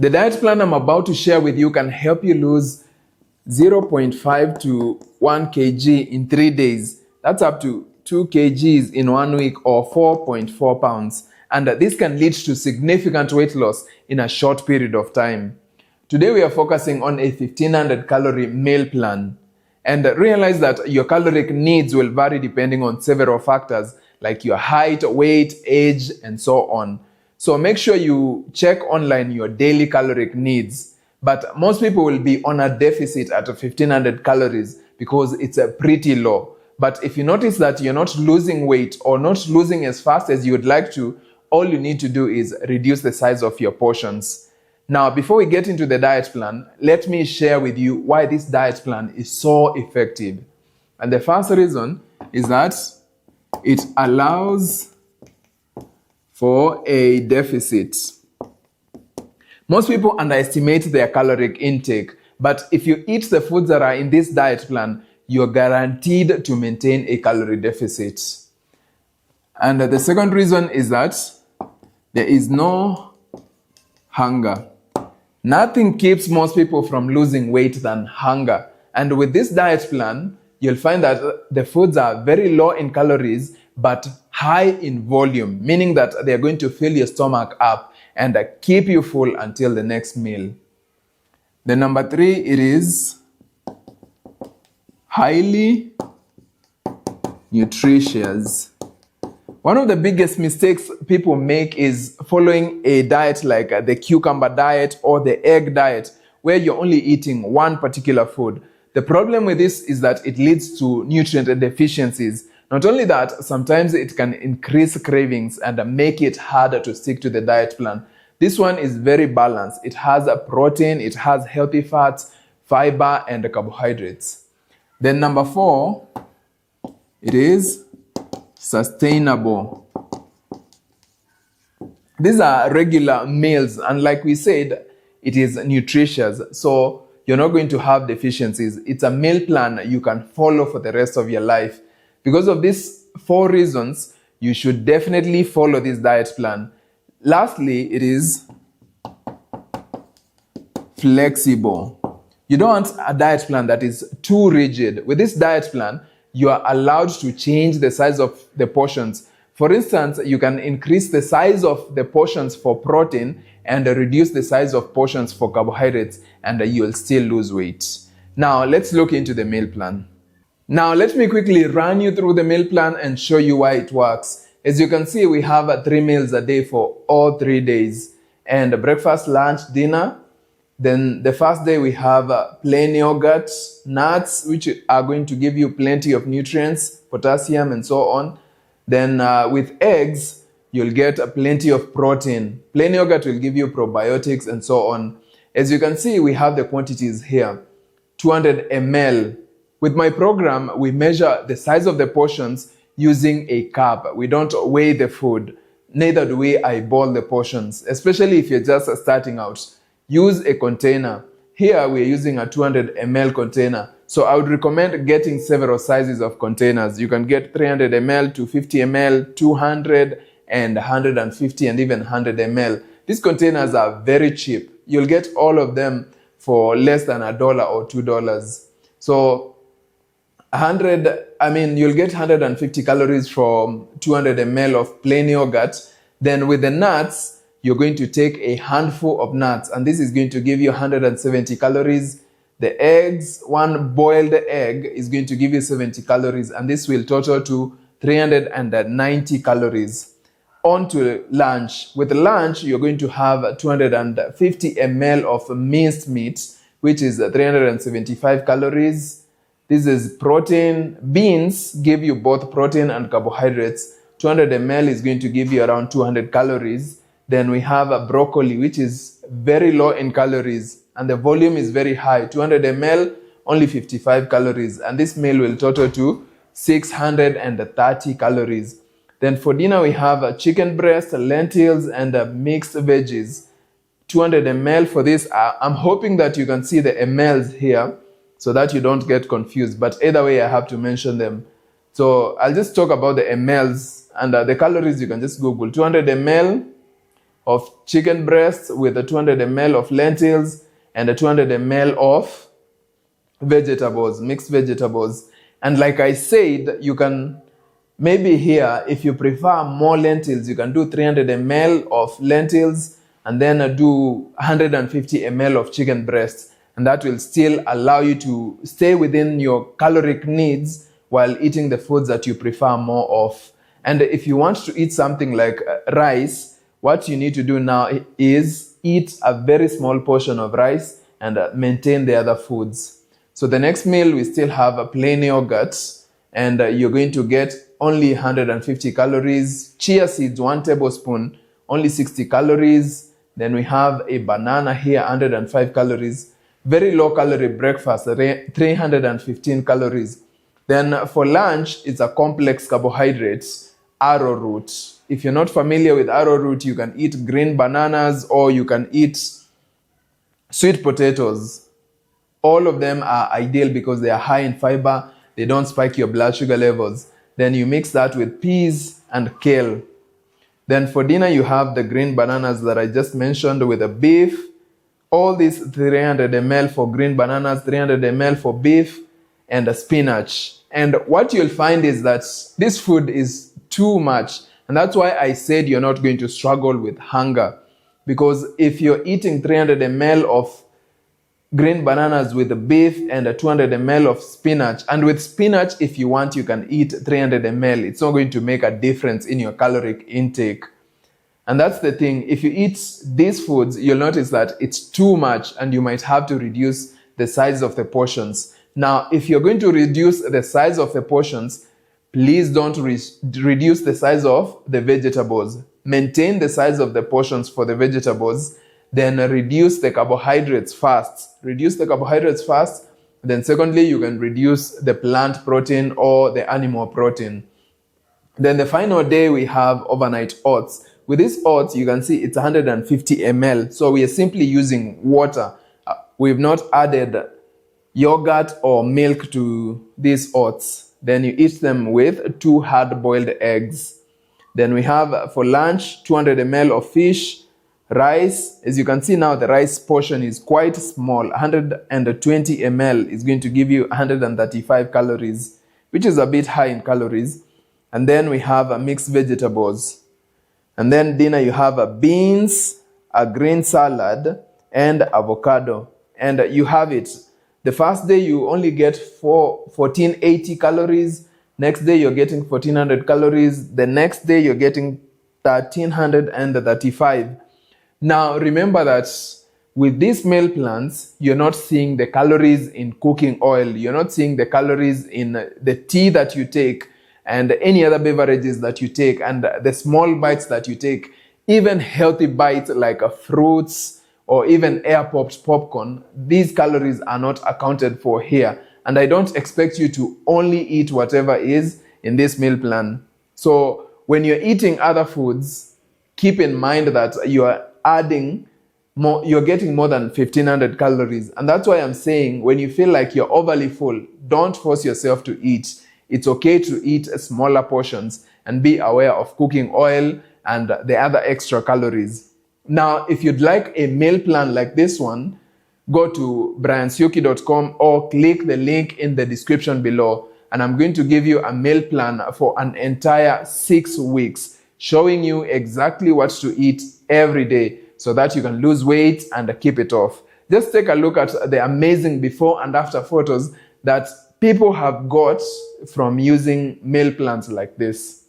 The diet plan I'm about to share with you can help you lose 0.5 to 1 kg in 3 days. That's up to 2 kgs in 1 week or 4.4 pounds. And this can lead to significant weight loss in a short period of time. Today we are focusing on a 1500 calorie meal plan. And realize that your caloric needs will vary depending on several factors like your height, weight, age, and so on. So make sure you check online your daily caloric needs. But most people will be on a deficit at 1500 calories because it's pretty low. But if you notice that you're not losing weight or not losing as fast as you would like to, all you need to do is reduce the size of your portions. Now, before we get into the diet plan, let me share with you why this diet plan is so effective. And the first reason is that it allows for a deficit. Most people underestimate their caloric intake, but if you eat the foods that are in this diet plan, you're guaranteed to maintain a calorie deficit. And the second reason is that there is no hunger. Nothing keeps most people from losing weight than hunger. And with this diet plan, you'll find that the foods are very low in calories, but high in volume, meaning that they're going to fill your stomach up and keep you full until the next meal. The number 3, it is highly nutritious. One of the biggest mistakes people make is following a diet like the cucumber diet or the egg diet, where you're only eating one particular food. The problem with this is that it leads to nutrient deficiencies. Not only that, sometimes it can increase cravings and make it harder to stick to the diet plan. This one is very balanced. It has a protein, it has healthy fats, fiber, and carbohydrates. Then number 4, it is sustainable. These are regular meals, and like we said, it is nutritious, so you're not going to have deficiencies. It's a meal plan you can follow for the rest of your life. Because of these 4 reasons, you should definitely follow this diet plan. Lastly, it is flexible. You don't want a diet plan that is too rigid. With this diet plan, you are allowed to change the size of the portions. For instance, you can increase the size of the portions for protein and reduce the size of portions for carbohydrates, and you will still lose weight. Now, let's look into the meal plan. Now, let me quickly run you through the meal plan and show you why it works. As you can see, we have 3 meals a day for all 3 days, and breakfast, lunch, dinner. Then the first day we have plain yogurt, nuts, which are going to give you plenty of nutrients, potassium, and so on. Then with eggs, you'll get plenty of protein. Plain yogurt will give you probiotics and so on. As you can see, we have the quantities here. 200 ml. With my program, we measure the size of the portions using a cup. We don't weigh the food. Neither do we eyeball the portions, especially if you're just starting out. Use a container. Here we're using a 200 ml container. So I would recommend getting several sizes of containers. You can get 300 ml, 250 ml, 200 and 150 and even 100 ml. These containers are very cheap. You'll get all of them for less than $1 or $2. So you'll get 150 calories from 200 ml of plain yogurt. Then with the nuts, you're going to take a handful of nuts, and this is going to give you 170 calories. The eggs, 1 boiled egg is going to give you 70 calories, and this will total to 390 calories. On to lunch. With lunch, you're going to have 250 ml of minced meat, which is 375 calories. This is protein. Beans give you both protein and carbohydrates. 200 ml is going to give you around 200 calories. Then we have a broccoli, which is very low in calories, and the volume is very high. 200 ml, only 55 calories, and this meal will total to 630 calories. Then for dinner, we have chicken breast, lentils, and mixed veggies. 200 ml for this. I'm hoping that you can see the mls here so that you don't get confused, but either way, I have to mention them. So I'll just talk about the mls, and the calories you can just Google. 200 ml of chicken breasts with a 200 ml of lentils and a 200 ml of vegetables, mixed vegetables. And like I said, you can maybe here, if you prefer more lentils, you can do 300 ml of lentils and then do 150 ml of chicken breasts. And that will still allow you to stay within your caloric needs while eating the foods that you prefer more of. And if you want to eat something like rice, what you need to do now is eat a very small portion of rice and maintain the other foods. So the next meal, we still have a plain yogurt, and you're going to get only 150 calories. Chia seeds, 1 tablespoon, only 60 calories. Then we have a banana here, 105 calories. Very low calorie breakfast, 315 calories. Then for lunch, it's a complex carbohydrates, arrowroot. If you're not familiar with arrowroot, you can eat green bananas or you can eat sweet potatoes. All of them are ideal because they are high in fiber. They don't spike your blood sugar levels. Then you mix that with peas and kale. Then for dinner, you have the green bananas that I just mentioned with the beef. All these 300 ml for green bananas, 300 ml for beef, and a spinach. And what you'll find is that this food is too much. And that's why I said you're not going to struggle with hunger. Because if you're eating 300 ml of green bananas with the beef and a 200 ml of spinach, and with spinach, if you want, you can eat 300 ml. It's not going to make a difference in your caloric intake. And that's the thing. If you eat these foods, you'll notice that it's too much and you might have to reduce the size of the portions. Now, if you're going to reduce the size of the portions, please don't reduce the size of the vegetables. Maintain the size of the portions for the vegetables, then reduce the carbohydrates first. Reduce the carbohydrates first. Then secondly, you can reduce the plant protein or the animal protein. Then the final day, we have overnight oats. With this oats, you can see it's 150 ml. So we are simply using water. We've not added yogurt or milk to these oats. Then you eat them with 2 hard-boiled eggs. Then we have for lunch 200 ml of fish, rice. As you can see now, the rice portion is quite small. 120 ml is going to give you 135 calories, which is a bit high in calories. And then we have mixed vegetables. And then dinner, you have beans, a green salad, and avocado. And you have it. The first day, you only get 1480 calories. Next day, you're getting 1400 calories. The next day, you're getting 1335. Now, remember that with these meal plans, you're not seeing the calories in cooking oil. You're not seeing the calories in the tea that you take and any other beverages that you take and the small bites that you take. Even healthy bites like fruits or even air-popped popcorn, these calories are not accounted for here. And I don't expect you to only eat whatever is in this meal plan. So when you're eating other foods, keep in mind that you are adding more, you're getting more than 1500 calories. And that's why I'm saying when you feel like you're overly full, don't force yourself to eat. It's okay to eat smaller portions and be aware of cooking oil and the other extra calories. Now, if you'd like a meal plan like this one, go to briansyuki.com or click the link in the description below. And I'm going to give you a meal plan for an entire 6 weeks, showing you exactly what to eat every day so that you can lose weight and keep it off. Just take a look at the amazing before and after photos that people have got from using meal plans like this.